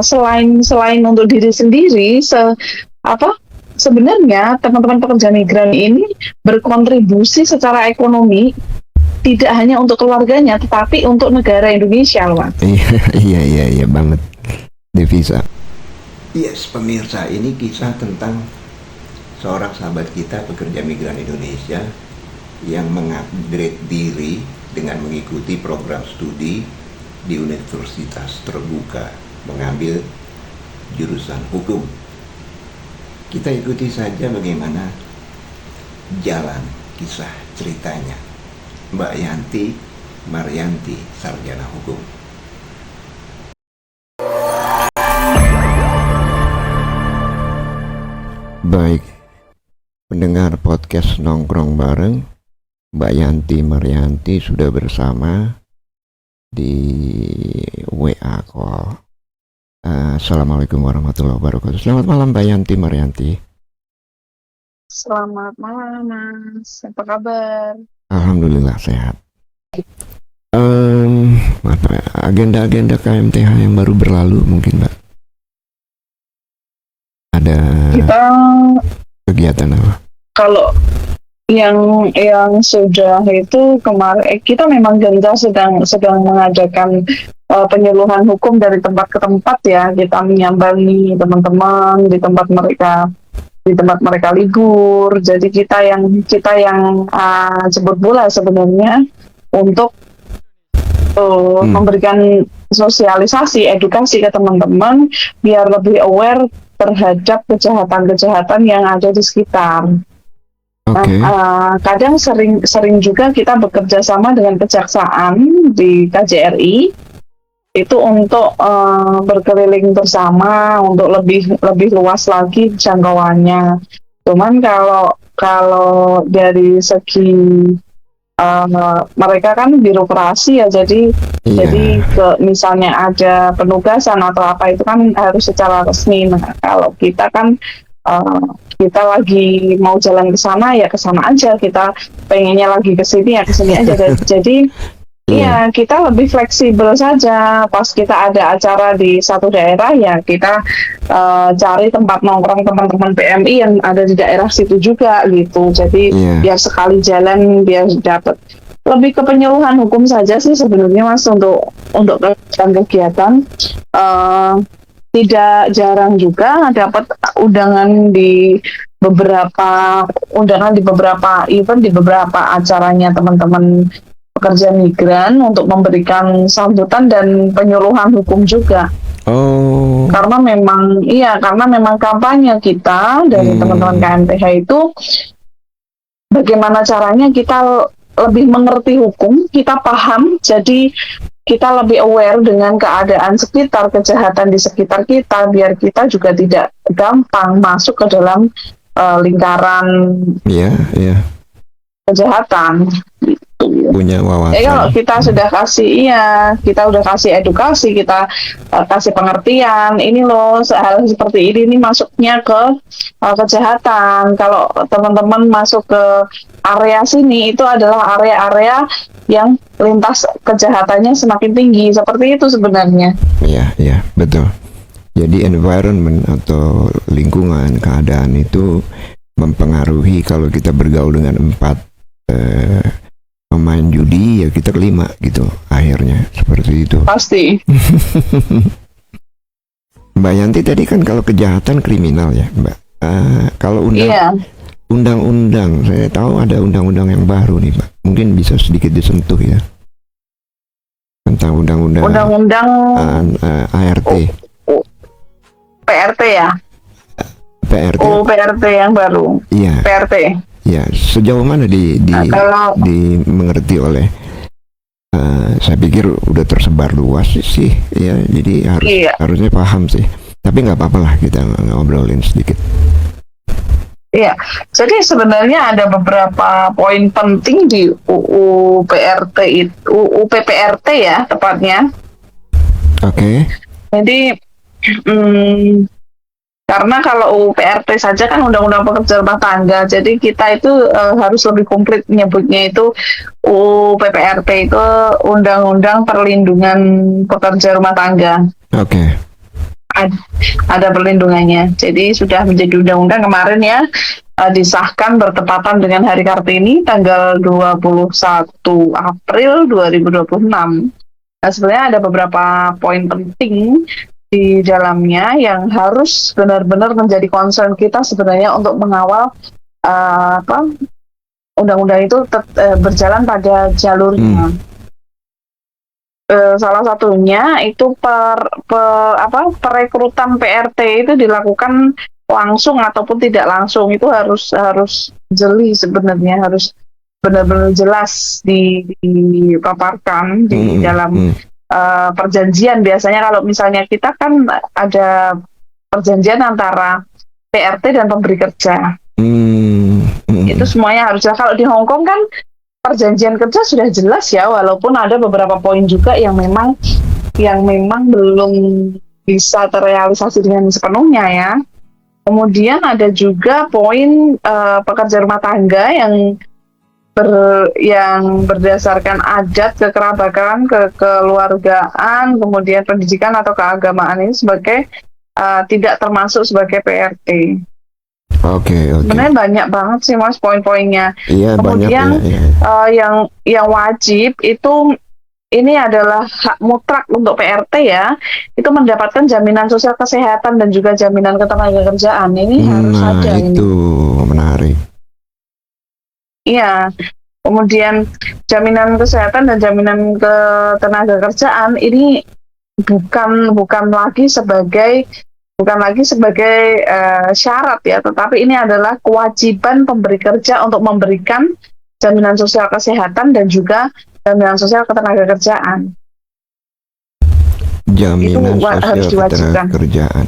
selain selain untuk diri sendiri, sebenarnya teman-teman pekerja migran ini berkontribusi secara ekonomi tidak hanya untuk keluarganya, tetapi untuk negara Indonesia, Mas. Iya banget, Devisa. Yes, pemirsa, ini kisah tentang seorang sahabat kita pekerja migran Indonesia yang mengupgrade diri dengan mengikuti program studi di universitas terbuka, mengambil jurusan hukum. Kita ikuti saja bagaimana jalan kisah ceritanya Mbak Yanti Maryanti, sarjana hukum. Baik, pendengar podcast Nongkrong Bareng, Mbak Yanti Maryanti sudah bersama di WA call. Assalamualaikum warahmatullahi wabarakatuh. Selamat malam Mbak Yanti Maryanti. Selamat malam, Mas. Apa kabar? Alhamdulillah sehat. Agenda-agenda KMTH yang baru berlalu mungkin Mbak? Ada Kita kegiatan apa? kalau yang sudah itu kemarin kita memang Genza sedang mengadakan penyuluhan hukum dari tempat ke tempat ya. Kita menyambangi teman-teman di tempat mereka libur. Jadi kita yang jemput bola sebenarnya untuk memberikan sosialisasi, edukasi ke teman-teman biar lebih aware terhadap kejahatan-kejahatan yang ada di sekitar. Okay. Kadang sering juga kita bekerja sama dengan kejaksaan di KJRI itu untuk berkeliling bersama untuk lebih luas lagi jangkauannya. Cuman kalau dari segi mereka kan birokrasi ya, jadi misalnya ada penugasan atau apa itu kan harus secara resmi. Nah, kalau kita kan kita lagi mau jalan ke sana ya ke sana aja, kita pengennya lagi ke sini ya ke sini aja. Jadi iya, kita lebih fleksibel saja. Pas kita ada acara di satu daerah ya kita cari tempat nongkrong teman-teman PMI yang ada di daerah situ juga gitu. Jadi biar sekali jalan biar dapat lebih ke penyuluhan hukum saja sih sebenarnya Mas untuk kegiatan. Tidak jarang juga dapat undangan di beberapa event di beberapa acaranya teman-teman pekerja migran untuk memberikan sambutan dan penyuluhan hukum juga. Karena memang kampanye kita dari teman-teman KMTH itu bagaimana caranya kita lebih mengerti hukum, kita paham, jadi kita lebih aware dengan keadaan sekitar, kejahatan di sekitar kita, biar kita juga tidak gampang masuk ke dalam lingkaran kejahatan. Punya wawasan. Kalau kita sudah kasih edukasi, kita kasih pengertian, ini loh hal seperti ini masuknya ke kejahatan. Kalau teman-teman masuk ke area sini itu adalah area-area yang lintas kejahatannya semakin tinggi, seperti itu sebenarnya. Iya, betul. Jadi environment atau lingkungan, keadaan itu mempengaruhi. Kalau kita bergaul dengan 4 pemain judi ya kita kelima gitu akhirnya, seperti itu. Pasti. Mbak Yanti tadi kan kalau kejahatan kriminal ya Mbak. Kalau undang-undang, saya tahu ada undang-undang yang baru nih Mbak. Mungkin bisa sedikit disentuh ya tentang undang-undang ART. PRT ya? PRT. PRT yang baru. Iya. PRT. Ya, sejauh mana dimengerti oleh saya pikir udah tersebar luas sih ya, jadi harusnya paham sih, tapi nggak apa-apa lah kita ngobrolin sedikit. Iya, jadi sebenarnya ada beberapa poin penting di UU PPRT ya tepatnya. Oke. Jadi karena kalau UU PRT saja kan Undang-Undang Pekerja Rumah Tangga, jadi kita itu harus lebih komplit menyebutnya itu UU PPRT itu Undang-Undang Perlindungan Pekerja Rumah Tangga. Oke. ada perlindungannya. Jadi sudah menjadi undang-undang kemarin ya, disahkan bertepatan dengan Hari Kartini tanggal 21 April 2026. Nah, sebenarnya ada beberapa poin penting di dalamnya yang harus benar-benar menjadi concern kita sebenarnya untuk mengawal undang-undang itu berjalan pada jalurnya. Salah satunya itu perekrutan PRT itu dilakukan langsung ataupun tidak langsung, itu harus jeli sebenarnya, harus benar-benar jelas dipaparkan di dalam perjanjian. Biasanya kalau misalnya kita kan ada perjanjian antara PRT dan pemberi kerja. Itu semuanya harus jelas. Kalau di Hong Kong kan perjanjian kerja sudah jelas ya, walaupun ada beberapa poin juga yang memang belum bisa terrealisasi dengan sepenuhnya ya. Kemudian ada juga poin pekerja rumah tangga yang berdasarkan adat, kekerabatan, kekeluargaan, kemudian pendidikan atau keagamaan ini sebagai tidak termasuk sebagai PRT. Oke. Sebenarnya banyak banget sih Mas poin-poinnya. Iya, kemudian banyak, yang wajib itu, ini adalah hak mutlak untuk PRT ya, itu mendapatkan jaminan sosial kesehatan dan juga jaminan ketenagakerjaan. Ini harus ada. Itu menarik. Iya. Kemudian jaminan kesehatan dan jaminan ketenagakerjaan ini bukan lagi sebagai syarat ya, tetapi ini adalah kewajiban pemberi kerja untuk memberikan jaminan sosial kesehatan dan juga jaminan sosial ketenagakerjaan. Jaminan sosial ketenagakerjaan.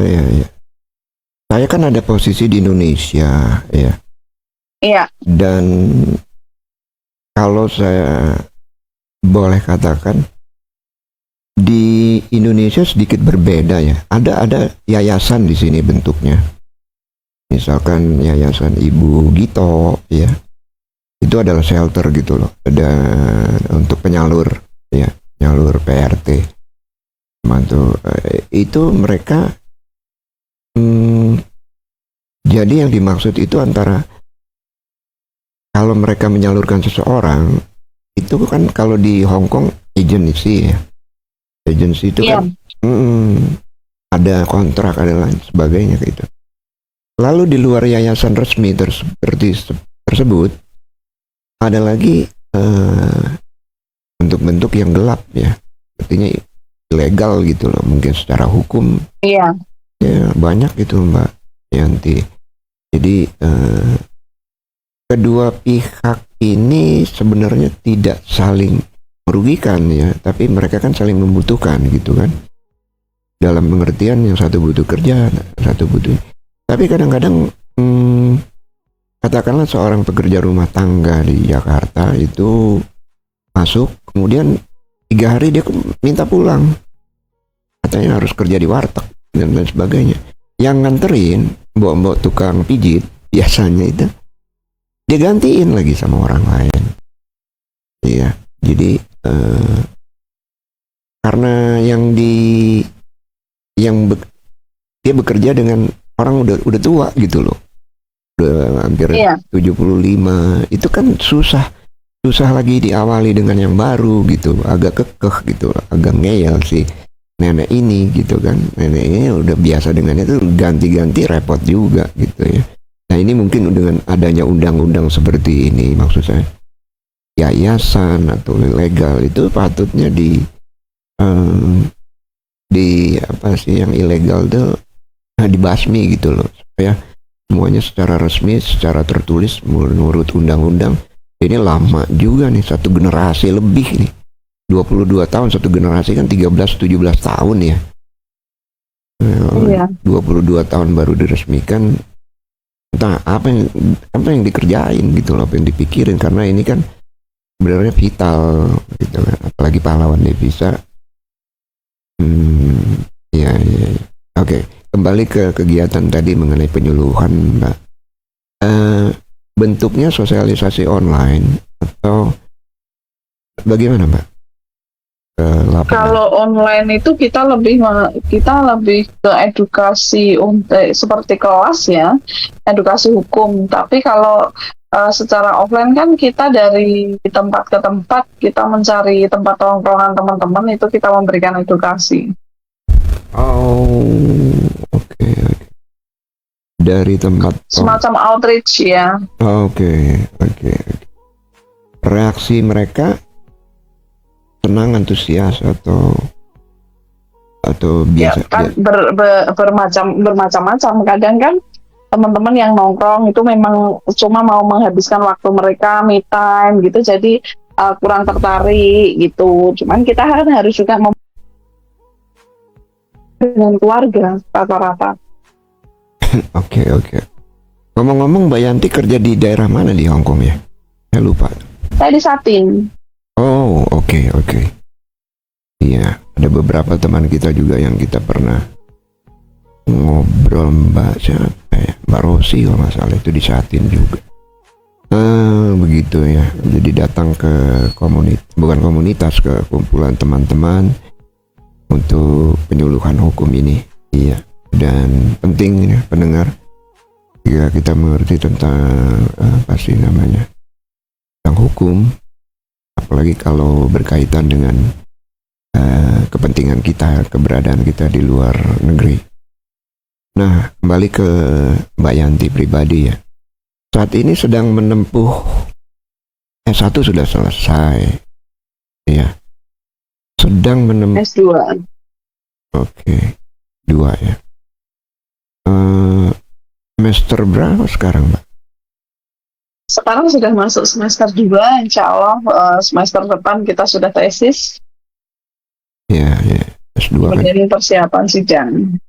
Ya. Saya kan ada posisi di Indonesia ya. Iya. Dan kalau saya boleh katakan, di Indonesia sedikit berbeda ya. Ada yayasan di sini bentuknya. Misalkan Yayasan Ibu Gito ya. Itu adalah shelter gitu loh. Ada untuk penyalur ya, penyalur PRT. Itu mereka jadi yang dimaksud itu antara kalau mereka menyalurkan seseorang itu kan, kalau di Hong Kong agency ya. Agency itu kan ada kontrak, ada lain sebagainya gitu. Lalu di luar yayasan resmi tersebut ada lagi bentuk-bentuk yang gelap ya, artinya ilegal gitu loh, mungkin secara hukum. Iya. Ya banyak itu Mbak Yanti. Jadi kedua pihak ini sebenarnya tidak saling merugikan ya, tapi mereka kan saling membutuhkan gitu kan, dalam pengertian yang satu butuh kerja, satu butuh. Tapi kadang-kadang katakanlah seorang pekerja rumah tangga di Jakarta itu masuk, kemudian 3 hari dia minta pulang, katanya harus kerja di warteg dan lain sebagainya. Yang nganterin mbok-mbok tukang pijit biasanya itu dia gantiin lagi sama orang lain. Iya, jadi karena dia bekerja dengan orang udah tua gitu loh, udah hampir 75, itu kan susah lagi diawali dengan yang baru gitu, agak kekeh gitu, agak ngeyel sih nenek ini gitu kan. Nenek ini udah biasa dengan itu, ganti-ganti repot juga gitu ya. Nah ini mungkin dengan adanya undang-undang seperti ini, maksud saya yayasan atau ilegal itu patutnya di apa sih yang ilegal tuh dibasmi gitu loh, supaya semuanya secara resmi, secara tertulis menurut undang-undang. Ini lama juga nih, satu generasi lebih nih, 22 tahun satu generasi kan 13-17 tahun ya. 22 tahun baru diresmikan. Entah apa yang dikerjain gitu loh, apa yang dipikirin, karena ini kan sebenarnya vital gitu kan, apalagi pahlawan devisa. Ya. Oke, kembali ke kegiatan tadi mengenai penyuluhan Mbak. Bentuknya sosialisasi online atau bagaimana Mbak? ke lapangan? Kalau online itu kita lebih ke edukasi untuk seperti kelas ya, edukasi hukum. Tapi kalau secara offline kan kita dari tempat ke tempat, kita mencari tempat tongkrongan teman-teman, itu kita memberikan edukasi. Oh, oke. Dari tempat Semacam outreach ya. Oke. Reaksi mereka senang, antusias atau Ya biasa? kan bermacam-macam. Kadang kan teman-teman yang nongkrong itu memang cuma mau menghabiskan waktu mereka me time gitu, jadi kurang tertarik gitu. Cuman kita kan harus juga dengan keluarga rata-rata. Oke. Ngomong-ngomong, Mbak Yanti kerja di daerah mana di Hong Kong ya? Saya lupa. Saya di Satin. Oh, oke. Iya, ada beberapa teman kita juga yang kita pernah ngobrol, Mbak siapa ya? Mbak Rosi kalau nggak salah, itu di Satin juga. Begitu ya. Jadi datang ke bukan komunitas, ke kumpulan teman-teman untuk penyuluhan hukum ini. Iya. Dan penting ya pendengar, jika kita mengerti tentang apa sih namanya, tentang hukum, apalagi kalau berkaitan dengan kepentingan kita, keberadaan kita di luar negeri. Nah, kembali ke Mbak Yanti pribadi ya. Saat ini sedang menempuh S1 sudah selesai. Ya. Sedang menempuh S2. Oke. 2 ya. Semester berapa sekarang, Mbak? Sekarang sudah masuk semester 2, insya Allah semester depan kita sudah tesis. Ya. S2 kan. Kemudian persiapan sidang.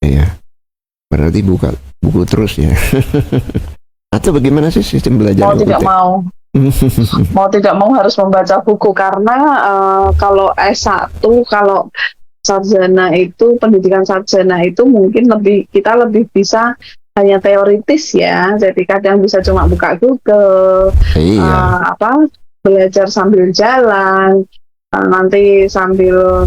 Iya. Berarti buka buku terus ya. Atau bagaimana sih sistem belajar? Mau tidak mau harus membaca buku, karena kalau S1, kalau sarjana itu, pendidikan sarjana itu mungkin kita lebih bisa hanya teoritis ya. Jadi kadang bisa cuma buka Google, belajar sambil jalan, nanti sambil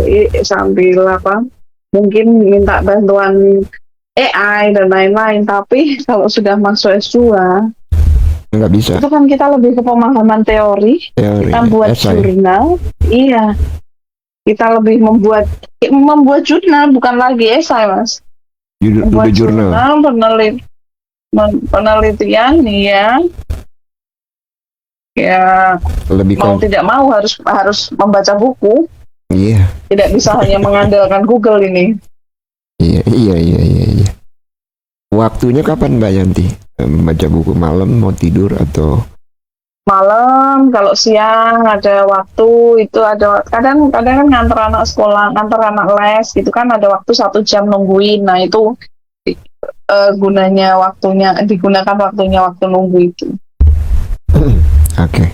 mungkin minta bantuan AI dan lain-lain. Tapi kalau sudah masuk S2 nggak bisa. Itu kan kita lebih ke pemahaman teori. Kita buat jurnal. Iya. Kita lebih membuat jurnal, bukan lagi esai, Mas. Membuat jurnal, penelitian ya. Ya, lebih mau tidak mau harus membaca buku. Iya. Tidak bisa hanya mengandalkan Google ini. Iya. Waktunya kapan, Mbak Yanti? Membaca buku malam, mau tidur atau? Malam, kalau siang ada waktu itu ada kadang kan nganter anak sekolah, nganter anak les gitu kan, ada waktu 1 jam nungguin. Nah itu digunakan waktu nunggu itu. Oke.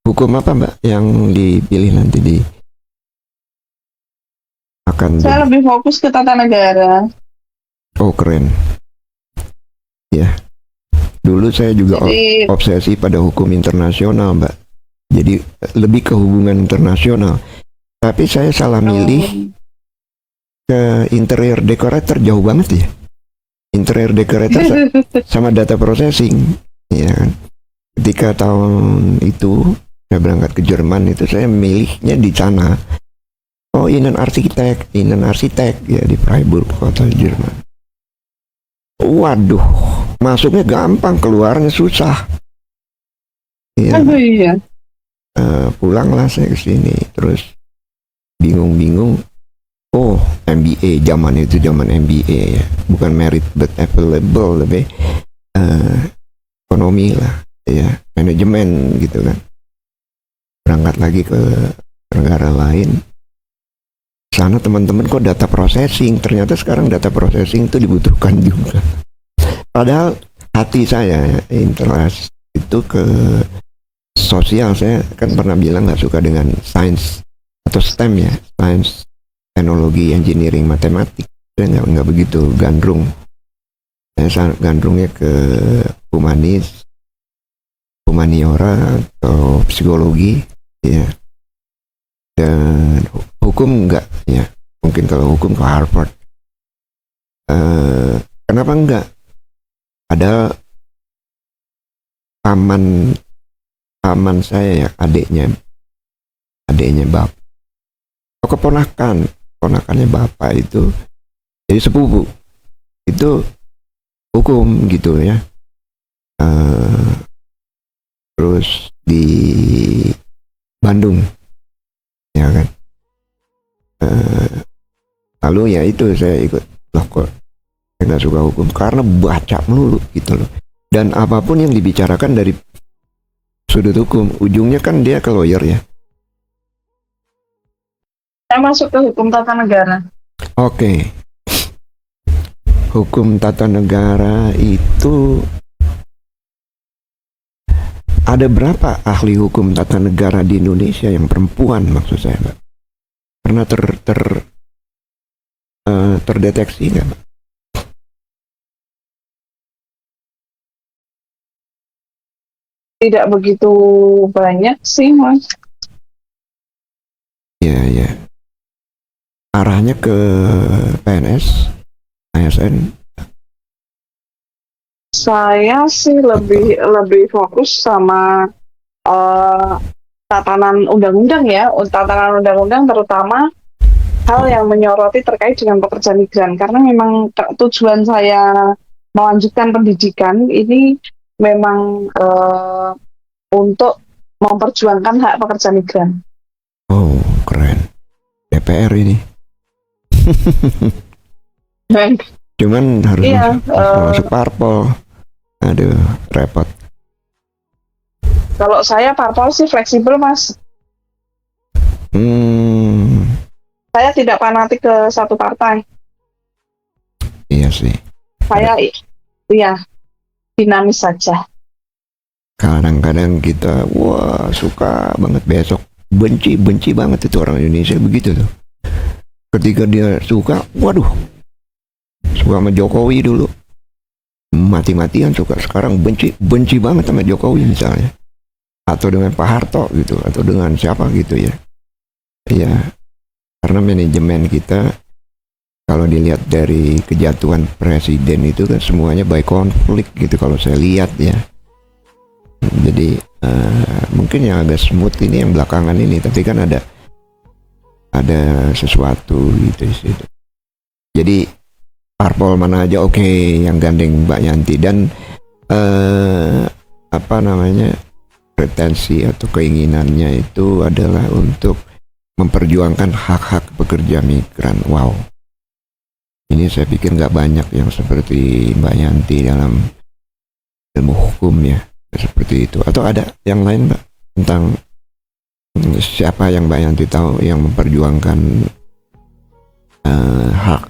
Hukum apa, Mbak, yang dipilih nanti Saya lebih fokus ke tata negara. Oh, keren. Ya. Dulu saya juga obsesi pada hukum internasional, Mbak. Jadi lebih ke hubungan internasional. Tapi saya salah milih ke interior decorator, jauh banget ya. Interior decorator sama data processing, ya kan. Ketika tahun itu saya berangkat ke Jerman, itu saya milihnya di sana. Oh, arsitek ya, di Freiburg, kota Jerman. Waduh, masuknya gampang, keluarnya susah. Ya. Iya. Pulanglah saya ke sini, terus bingung. Oh, MBA, zaman MBA ya, bukan merit but available, lebih ekonomi lah, ya, manajemen gitu kan. Berangkat lagi ke negara lain. Sana teman-teman kok data processing, ternyata sekarang data processing itu dibutuhkan juga. Padahal hati saya interest itu ke sosial. Saya kan pernah bilang nggak suka dengan sains atau STEM ya, sains, teknologi, engineering, matematik. Saya nggak begitu gandrung. Saya gandrungnya ke humanis, humaniora atau psikologi, ya. Dan hukum enggak, ya. Mungkin kalau hukum ke Harvard. Kenapa enggak? Ada paman saya ya, adiknya bapak, keponakannya bapak itu, jadi sepupu itu hukum gitu ya. Terus di Bandung, ya kan. Lalu ya itu saya ikut, loh kok saya nggak suka hukum karena baca melulu gitu loh. Dan apapun yang dibicarakan dari sudut hukum, ujungnya kan dia ke lawyer ya. Saya masuk ke hukum tata negara. Oke. Hukum tata negara itu ada berapa ahli hukum tata negara di Indonesia yang perempuan, maksud saya, Mbak? Pernah terdeteksi nggak, Mbak? Tidak begitu banyak sih, Mas. Ya. Arahnya ke PNS, ASN. Saya sih lebih fokus sama tatanan undang-undang ya, tatanan undang-undang terutama hal yang menyoroti terkait dengan pekerja migran, karena memang tujuan saya melanjutkan pendidikan ini memang untuk memperjuangkan hak pekerja migran. Oh, keren. DPR ini. Cuman harus masuk parpol. Aduh, repot. Kalau saya parpol sih fleksibel, Mas. Saya tidak fanatik ke satu partai. Iya sih. Saya dinamis saja. Kadang-kadang kita suka banget, besok benci banget. Itu orang Indonesia begitu tuh. Ketika dia suka, suka sama Jokowi dulu, mati-matian suka. Sekarang benci banget sama Jokowi misalnya, atau dengan Pak Harto gitu, atau dengan siapa gitu ya. Iya, karena manajemen kita kalau dilihat dari kejatuhan presiden itu kan semuanya by konflik gitu kalau saya lihat ya. Jadi mungkin yang agak smooth ini yang belakangan ini, tapi kan ada sesuatu gitu di situ. Jadi parpol mana aja oke, yang gandeng Mbak Yanti, dan pretensi atau keinginannya itu adalah untuk memperjuangkan hak-hak pekerja migran. Wow, ini saya pikir nggak banyak yang seperti Mbak Yanti dalam ilmu hukum ya, seperti itu. Atau ada yang lain, Mbak, tentang siapa yang Mbak Yanti tahu yang memperjuangkan hak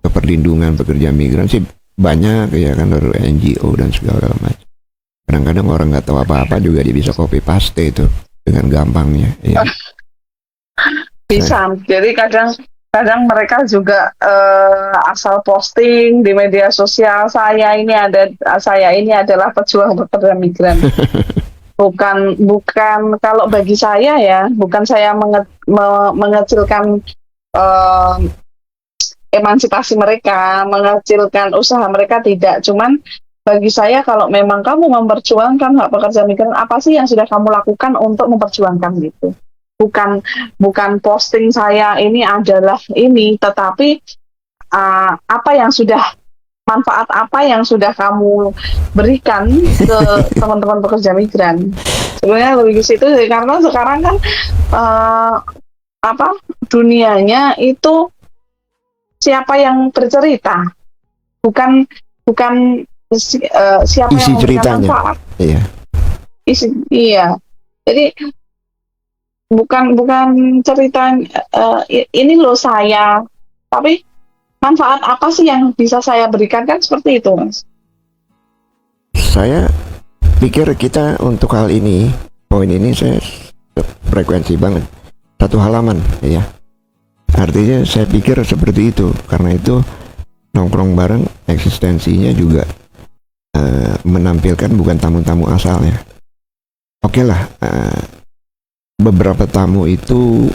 keperlindungan pekerja migran? Sih banyak ya kan, dari NGO dan segala macam. Kadang-kadang orang nggak tahu apa-apa juga dia bisa copy paste itu dengan gampangnya ya. Bisa. Jadi kadang mereka juga asal posting di media sosial, saya ini adalah pejuang pekerja migran. bukan kalau bagi saya ya, bukan saya mengecilkan emansipasi mereka, mengecilkan usaha mereka, tidak. Cuman bagi saya, kalau memang kamu memperjuangkan hak pekerja migran, apa sih yang sudah kamu lakukan untuk memperjuangkan gitu? Bukan posting saya ini adalah ini, tetapi manfaat apa yang sudah kamu berikan ke teman-teman pekerja migran. Sebenarnya lebih ke situ, karena sekarang kan dunianya itu siapa yang bercerita, bukan siapa isi yang memberikan ceritanya. manfaat. Iya. Jadi bukan cerita ini loh saya, tapi manfaat apa sih yang bisa saya berikan, kan seperti itu, Mas. Saya pikir kita untuk hal ini, poin ini saya frekuensi banget, satu halaman ya. Artinya saya pikir seperti itu, karena itu nongkrong bareng eksistensinya juga menampilkan bukan tamu-tamu asalnya. Oke lah, beberapa tamu itu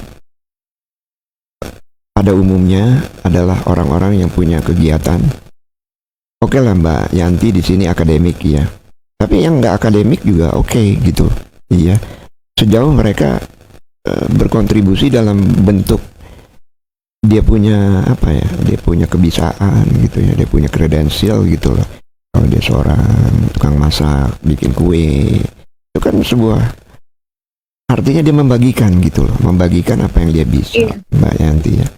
pada umumnya adalah orang-orang yang punya kegiatan. Oke lah Mbak Yanti di sini akademik ya. Tapi yang nggak akademik juga oke gitu. Iya. Sejauh mereka berkontribusi dalam bentuk dia punya apa ya? Dia punya kebisaan gitu ya. Dia punya kredensial gitu loh. Kalau dia seorang tukang masak, bikin kue, itu kan sebuah artinya dia membagikan gitu loh. Membagikan apa yang dia bisa, Mbak Yanti ya.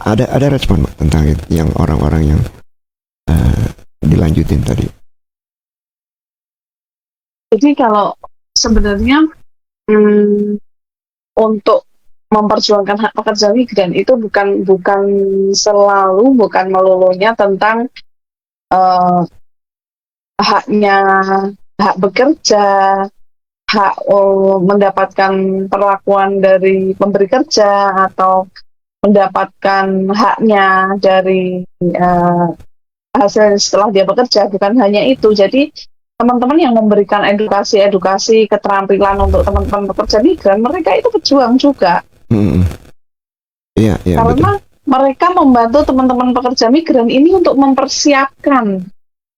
Ada respon Mbak, tentang itu, yang orang-orang yang dilanjutin tadi. Jadi kalau sebenarnya untuk memperjuangkan hak pekerja migran itu bukan melulunya tentang haknya, hak bekerja, hak mendapatkan perlakuan dari pemberi kerja atau mendapatkan haknya dari hasil setelah dia bekerja, bukan hanya itu. Jadi teman-teman yang memberikan edukasi keterampilan untuk teman-teman pekerja migran, mereka itu pejuang juga. Iya, karena betul. Mereka membantu teman-teman pekerja migran ini untuk mempersiapkan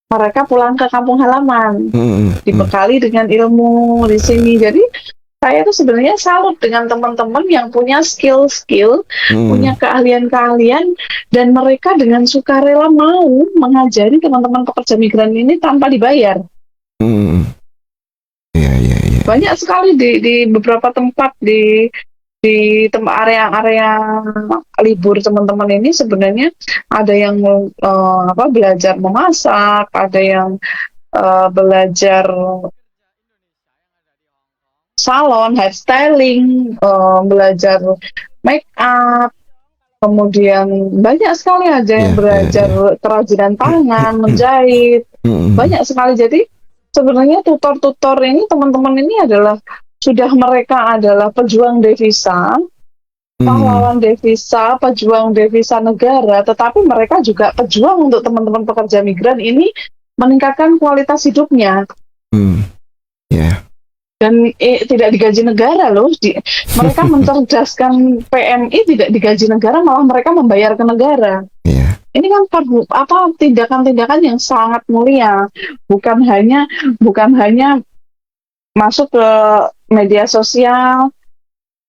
mereka pulang ke kampung halaman, dibekali dengan ilmu di sini. Jadi saya tuh sebenarnya salut dengan teman-teman yang punya skill-skill, punya keahlian-keahlian, dan mereka dengan sukarela mau mengajari teman-teman pekerja migran ini tanpa dibayar. Iya. Banyak sekali di beberapa tempat di area-area libur teman-teman ini sebenarnya ada yang belajar memasak, ada yang belajar salon, hairstyling, belajar make up, kemudian banyak sekali aja yang belajar kerajinan tangan, menjahit, banyak sekali. Jadi sebenarnya tutor-tutor ini, teman-teman ini mereka adalah pejuang devisa, pahlawan devisa, pejuang devisa negara, tetapi mereka juga pejuang untuk teman-teman pekerja migran ini meningkatkan kualitas hidupnya. Dan tidak digaji negara loh. Mereka mencerdaskan PMI, tidak digaji negara, malah mereka membayar ke negara. Ini kan tindakan-tindakan yang sangat mulia, bukan hanya masuk ke media sosial,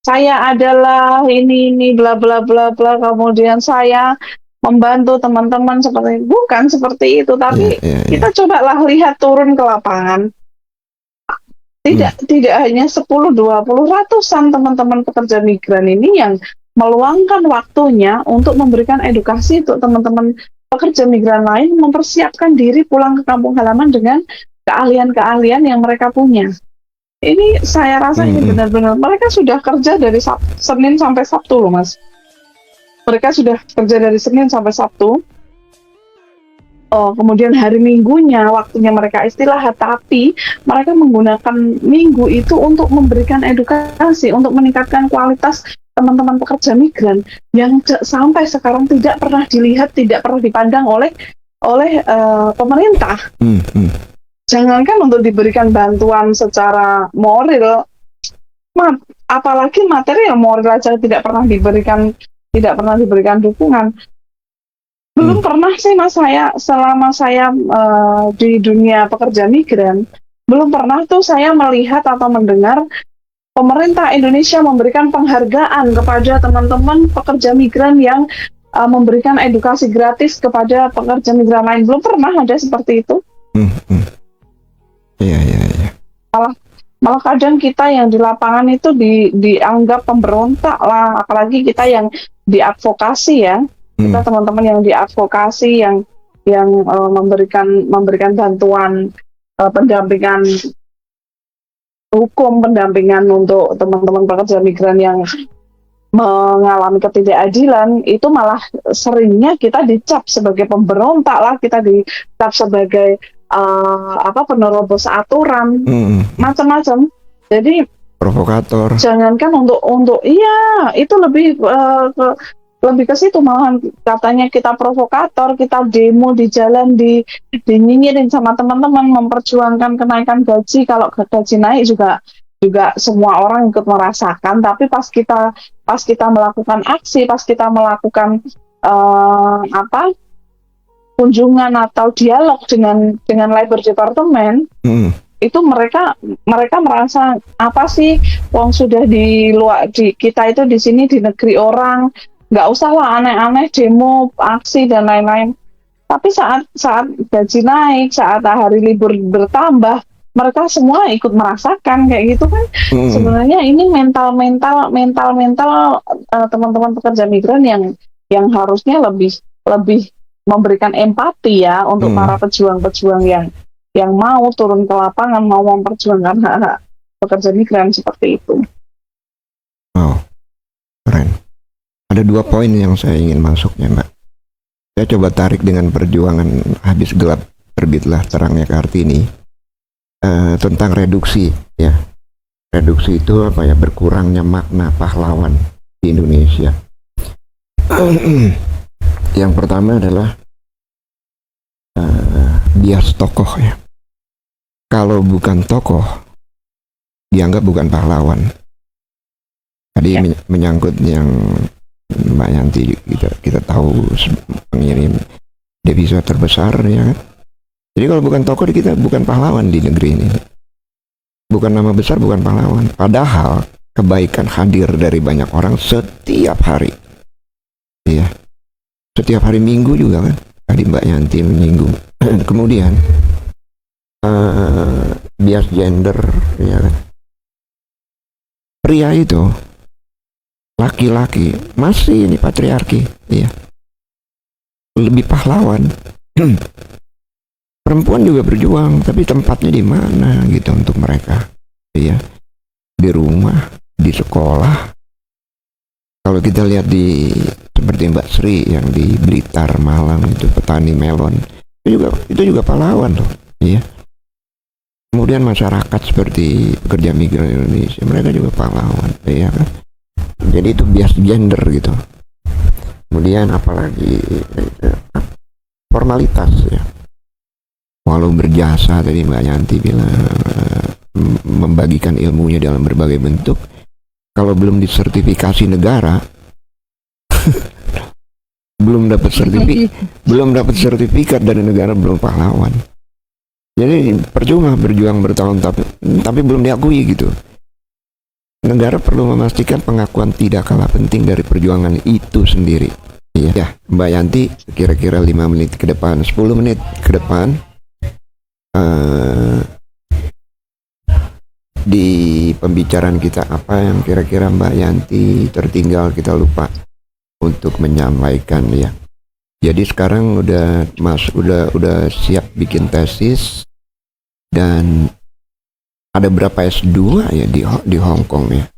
saya adalah ini bla bla bla bla, kemudian saya membantu teman-teman seperti itu. Bukan seperti itu, tapi kita cobalah lihat turun ke lapangan. Tidak hanya 10, 20, ratusan teman-teman pekerja migran ini yang meluangkan waktunya untuk memberikan edukasi untuk teman-teman pekerja migran lain mempersiapkan diri pulang ke kampung halaman dengan keahlian-keahlian yang mereka punya. Ini saya rasa ini benar-benar mereka sudah kerja dari Senin sampai Sabtu loh Mas. Mereka sudah kerja dari Senin sampai Sabtu. Kemudian hari Minggunya waktunya mereka istirahat, tapi mereka menggunakan Minggu itu untuk memberikan edukasi, untuk meningkatkan kualitas teman-teman pekerja migran yang sampai sekarang tidak pernah dilihat, tidak pernah dipandang oleh pemerintah. Jangankan untuk diberikan bantuan secara moral, apalagi material, moral aja tidak pernah diberikan dukungan. Belum pernah sih Mas, selama saya di dunia pekerja migran, belum pernah tuh saya melihat atau mendengar pemerintah Indonesia memberikan penghargaan kepada teman-teman pekerja migran yang memberikan edukasi gratis kepada pekerja migran lain. Belum pernah ada seperti itu. Iya. Malah kadang kita yang di lapangan itu dianggap pemberontak lah, apalagi kita yang diadvokasi ya. Kita teman-teman yang diadvokasi, yang memberikan bantuan pendampingan hukum, pendampingan untuk teman-teman pekerja migran yang mengalami ketidakadilan, itu malah seringnya kita dicap sebagai pemberontak lah, kita dicap sebagai penerobos aturan, macam-macam. Jadi provokator. Jangankan untuk itu lebih lebih ke situ malahan, katanya kita provokator, kita demo di jalan, dinyinyirin sama teman-teman, memperjuangkan kenaikan gaji. Kalau gaji naik juga semua orang ikut merasakan, tapi pas kita melakukan aksi, pas kita melakukan apa kunjungan atau dialog dengan labor department, itu mereka merasa apa sih, wong sudah di luar, kita itu di sini di negeri orang, nggak usah lah aneh-aneh demo, aksi dan lain-lain. Tapi saat gaji naik, saat hari libur bertambah, mereka semua ikut merasakan kayak gitu kan. Sebenarnya ini mental teman-teman pekerja migran yang harusnya lebih memberikan empati ya untuk para pejuang-pejuang yang mau turun ke lapangan, mau memperjuangkan hak-hak pekerja migran seperti itu. Oh, keren. Ada 2 poin yang saya ingin masuknya, Mbak. Saya coba tarik dengan perjuangan habis gelap terbitlah terangnya Kartini, tentang reduksi ya. Reduksi itu apa ya, berkurangnya makna pahlawan di Indonesia. Yang pertama adalah bias tokoh ya. Kalau bukan tokoh, dianggap bukan pahlawan. Tadi menyangkut yang Mbak Yanti, kita tahu pengirim devisa terbesar ya kan. Jadi kalau bukan tokoh, kita bukan pahlawan di negeri ini. Bukan nama besar, bukan pahlawan. Padahal kebaikan hadir dari banyak orang setiap hari. Iya. Setiap hari Minggu juga kan. Tadi Mbak Yanti menyinggung. Kemudian bias gender ya kan. Pria itu, laki-laki, masih ini patriarki, iya, lebih pahlawan. Perempuan juga berjuang, tapi tempatnya di mana gitu untuk mereka, iya, di rumah, di sekolah. Kalau kita lihat seperti Mbak Sri yang di Blitar, Malang itu, petani melon, itu juga pahlawan loh, iya. Kemudian masyarakat seperti pekerja migran Indonesia, mereka juga pahlawan, iya kan. Jadi itu bias gender gitu. Kemudian apalagi formalitas ya. Walau berjasa, tadi Mbak Yanti bilang, membagikan ilmunya dalam berbagai bentuk, kalau belum disertifikasi negara, belum dapat sertifikat dari negara, belum pahlawan. Jadi percuma berjuang bertahun tapi belum diakui gitu. Negara perlu memastikan pengakuan tidak kalah penting dari perjuangan itu sendiri. Ya, Mbak Yanti, kira-kira 5 menit ke depan, 10 menit ke depan, di pembicaraan kita, apa yang kira-kira Mbak Yanti tertinggal, kita lupa untuk menyampaikan ya. Jadi sekarang udah siap bikin tesis, dan ada berapa S2 ya di Hong Kong ya.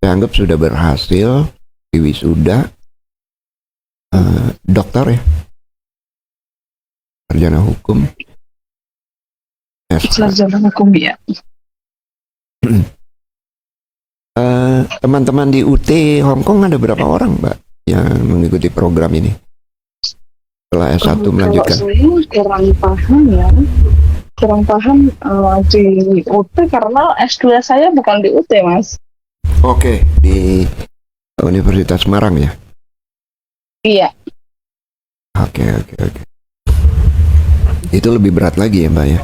Saya anggap sudah berhasil di wisuda, dokter ya, sarjana hukum. Sarjana hukum ya. Teman-teman di UT Hong Kong ada berapa orang, Mbak, yang mengikuti program ini? Setelah S1 melanjutkan. Saya kurang paham di UT karena S2 saya bukan di UT, Mas. Oke, di Universitas Semarang ya? Iya. Oke. Itu lebih berat lagi ya, Mbak ya?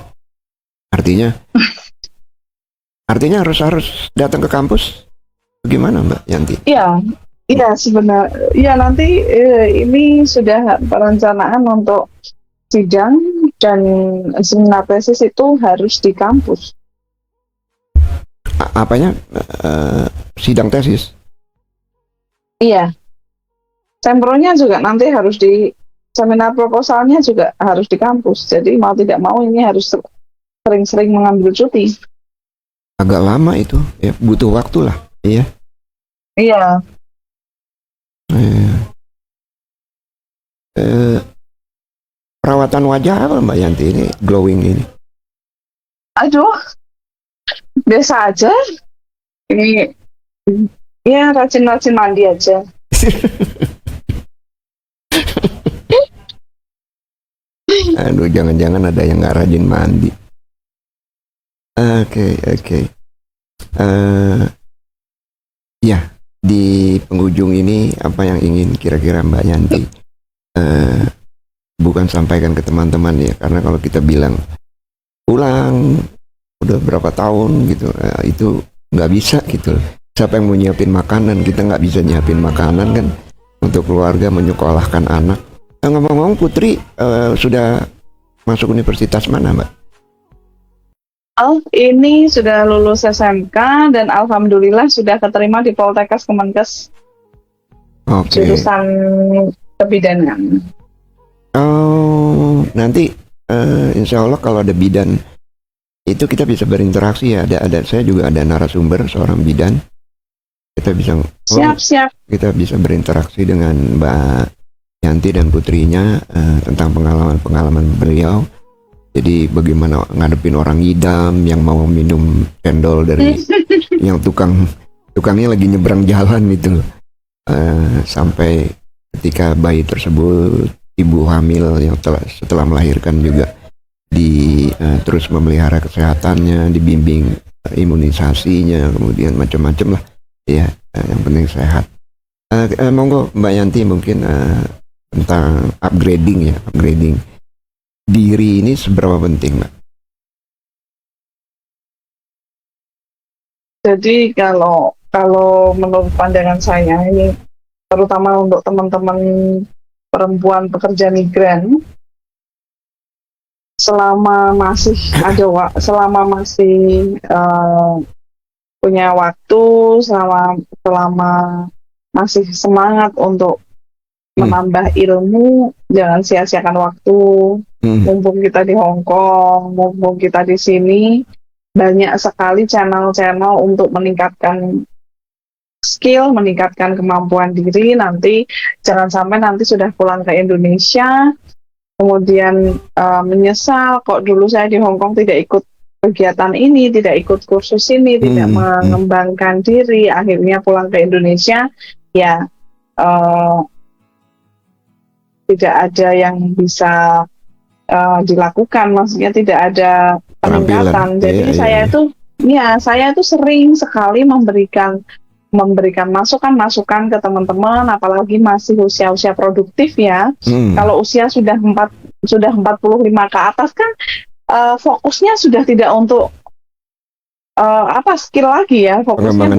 Artinya harus datang ke kampus? Bagaimana, Mbak Yanti? Iya sebenarnya. Iya, nanti ini sudah perencanaan untuk sidang dan seminar tesis itu harus di kampus. Apanya? Sidang tesis? Iya. Sempronya juga nanti harus seminar proposalnya juga harus di kampus. Jadi mau tidak mau ini harus sering-sering mengambil cuti. Agak lama itu, ya, butuh waktu lah, iya. Iya. Perawatan wajah apa Mbak Yanti ini, glowing ini? Aduh, biasa aja. Ini ya rajin-rajin mandi aja. Aduh, jangan-jangan ada yang nggak rajin mandi. Oke. Ya, di penghujung ini apa yang ingin kira-kira Mbak Yanti bukan sampaikan ke teman-teman ya, karena kalau kita bilang pulang udah berapa tahun gitu, itu nggak bisa gitu. Siapa yang mau nyiapin makanan? Kita nggak bisa nyiapin makanan kan untuk keluarga, menyekolahkan anak. Ngomong-ngomong, Putri sudah masuk universitas mana, Mbak? Ini sudah lulus SMK dan alhamdulillah sudah keterima di Poltekkes Kemenkes. Oke. Jurusan kebidanan. Oh, nanti insya Allah kalau ada bidan itu kita bisa berinteraksi ya. Saya juga ada narasumber seorang bidan. Kita bisa Siap. Kita bisa berinteraksi dengan Mbak Yanti dan putrinya tentang pengalaman beliau. Jadi bagaimana ngadepin orang ngidam yang mau minum cendol dari yang tukangnya lagi nyebrang jalan itu, sampai ketika bayi tersebut, ibu hamil yang setelah melahirkan juga terus memelihara kesehatannya, dibimbing imunisasinya, kemudian macam-macam lah ya, yang penting sehat. Monggo Mbak Yanti mungkin tentang upgrading diri ini seberapa penting, Mbak? Jadi kalau menurut pandangan saya ini, terutama untuk teman-teman perempuan pekerja migran, selama masih punya waktu, selama masih semangat untuk menambah ilmu, jangan sia-siakan waktu. Mumpung kita di Hong Kong, mumpung kita di sini, banyak sekali channel-channel untuk meningkatkan skill, meningkatkan kemampuan diri. Nanti jangan sampai nanti sudah pulang ke Indonesia kemudian menyesal, kok dulu saya di Hong Kong tidak ikut kegiatan ini, tidak ikut kursus ini, tidak mengembangkan diri, akhirnya pulang ke Indonesia ya tidak ada yang bisa dilakukan, maksudnya tidak ada peningkatan. Jadi saya itu sering sekali memberikan masukan-masukan ke teman-teman, apalagi masih usia-usia produktif ya. Kalau usia sudah 45 ke atas kan fokusnya sudah tidak untuk skill lagi ya, fokusnya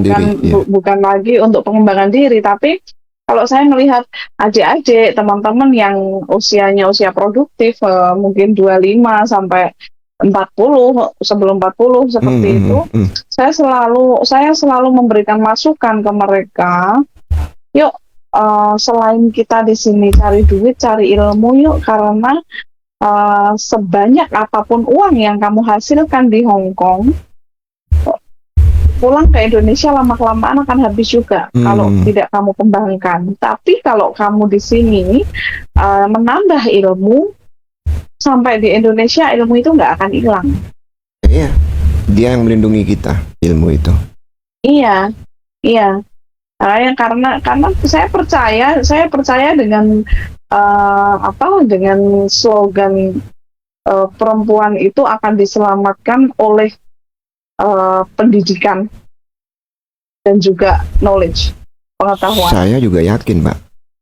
bukan lagi untuk pengembangan diri, tapi kalau saya melihat adik-adik, teman-teman yang usianya usia produktif, mungkin 25 sampai 40, sebelum 40 seperti itu, saya selalu memberikan masukan ke mereka, yuk selain kita di sini cari duit, cari ilmu yuk, karena sebanyak apapun uang yang kamu hasilkan di Hong Kong, pulang ke Indonesia lama-kelamaan akan habis juga kalau tidak kamu kembangkan. Tapi kalau kamu di sini menambah ilmu, sampai di Indonesia ilmu itu nggak akan hilang. Iya, dia yang melindungi kita, ilmu itu. Iya. Karena saya percaya dengan dengan slogan perempuan itu akan diselamatkan oleh pendidikan dan juga knowledge, pengetahuan. Saya juga yakin, Mbak,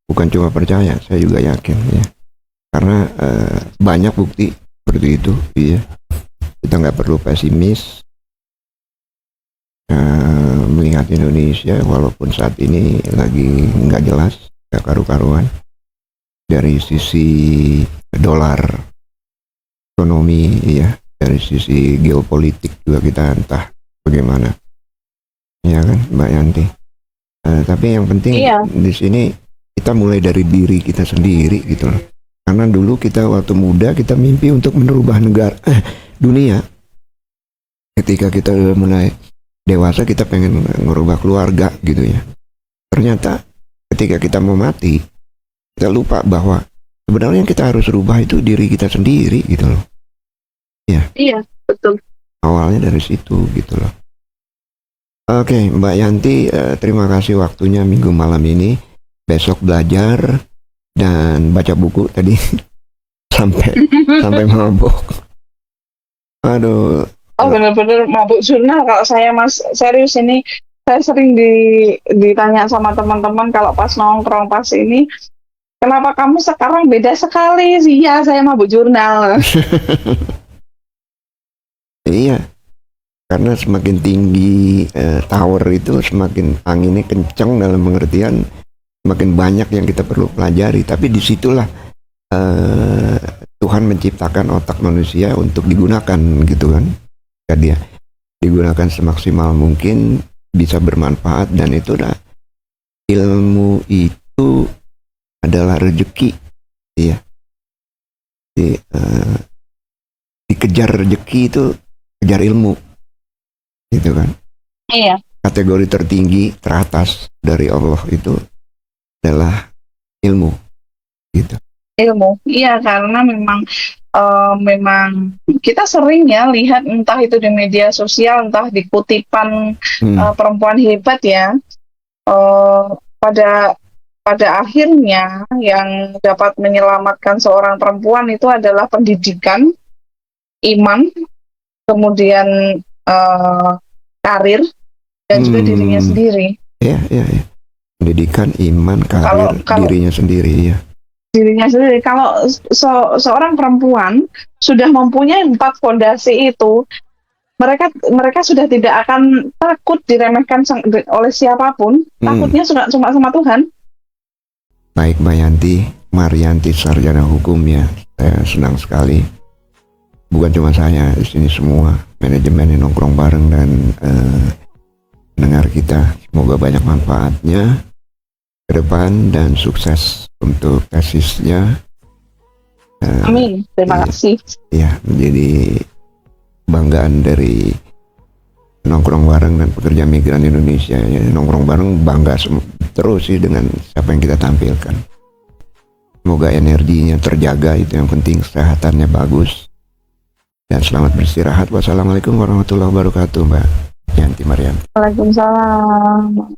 bukan cuma percaya, saya juga yakin ya, karena banyak bukti seperti itu. Iya, kita nggak perlu pesimis melihat Indonesia, walaupun saat ini lagi nggak jelas, nggak karu-karuan dari sisi dolar, ekonomi, ya. Dari sisi geopolitik juga kita entah bagaimana, ya kan Mbak Yanti. Tapi yang penting di sini kita mulai dari diri kita sendiri gitu loh. Karena dulu kita waktu muda kita mimpi untuk merubah dunia. Ketika kita mulai dewasa kita pengen merubah keluarga gitu ya. Ternyata ketika kita mau mati kita lupa bahwa sebenarnya yang kita harus rubah itu diri kita sendiri gitu loh. Iya, betul. Awalnya dari situ gitu loh. Oke, Mbak Yanti, terima kasih waktunya minggu malam ini. Besok belajar dan baca buku tadi. sampai sampai mabok. Aduh. Oh bener-bener mabuk jurnal. Kalau saya Mas serius ini, saya sering ditanya sama teman-teman kalau pas nongkrong pas ini, kenapa kamu sekarang beda sekali sih? Ya saya mabuk jurnal. Iya, karena semakin tinggi tower itu semakin anginnya kencang, dalam pengertian semakin banyak yang kita perlu pelajari. Tapi disitulah Tuhan menciptakan otak manusia untuk digunakan gitu kan. Dia digunakan semaksimal mungkin, bisa bermanfaat, dan itu dah ilmu itu adalah rezeki ya. Dikejar rezeki itu kejar ilmu gitu kan. Iya. Kategori tertinggi teratas dari Allah itu adalah ilmu gitu. Ilmu, iya, karena memang kita sering ya lihat entah itu di media sosial, entah di kutipan perempuan hebat ya, pada akhirnya yang dapat menyelamatkan seorang perempuan itu adalah pendidikan, iman, kemudian karir, dan juga dirinya sendiri. Iya. Pendidikan, iman, karir, dirinya sendiri ya. Dirinya sendiri. Kalau seorang perempuan sudah mempunyai 4 fondasi itu, mereka sudah tidak akan takut diremehkan oleh siapapun. Takutnya cuma sama Tuhan. Baik, Mbak Yanti Marianti, sarjana hukum ya. Saya senang sekali. Bukan cuma saya, di sini semua manajemen yang nongkrong bareng dan pendengar kita. Semoga banyak manfaatnya ke depan dan sukses untuk tesisnya. Amin. Terima kasih. Ya, menjadi banggaan dari nongkrong bareng dan pekerja migran Indonesia. Ya, nongkrong bareng bangga terus sih dengan siapa yang kita tampilkan. Semoga energinya terjaga, itu yang penting, kesehatannya bagus. Dan selamat beristirahat. Wassalamualaikum warahmatullahi wabarakatuh, Mbak Yanti Marianti. Waalaikumsalam.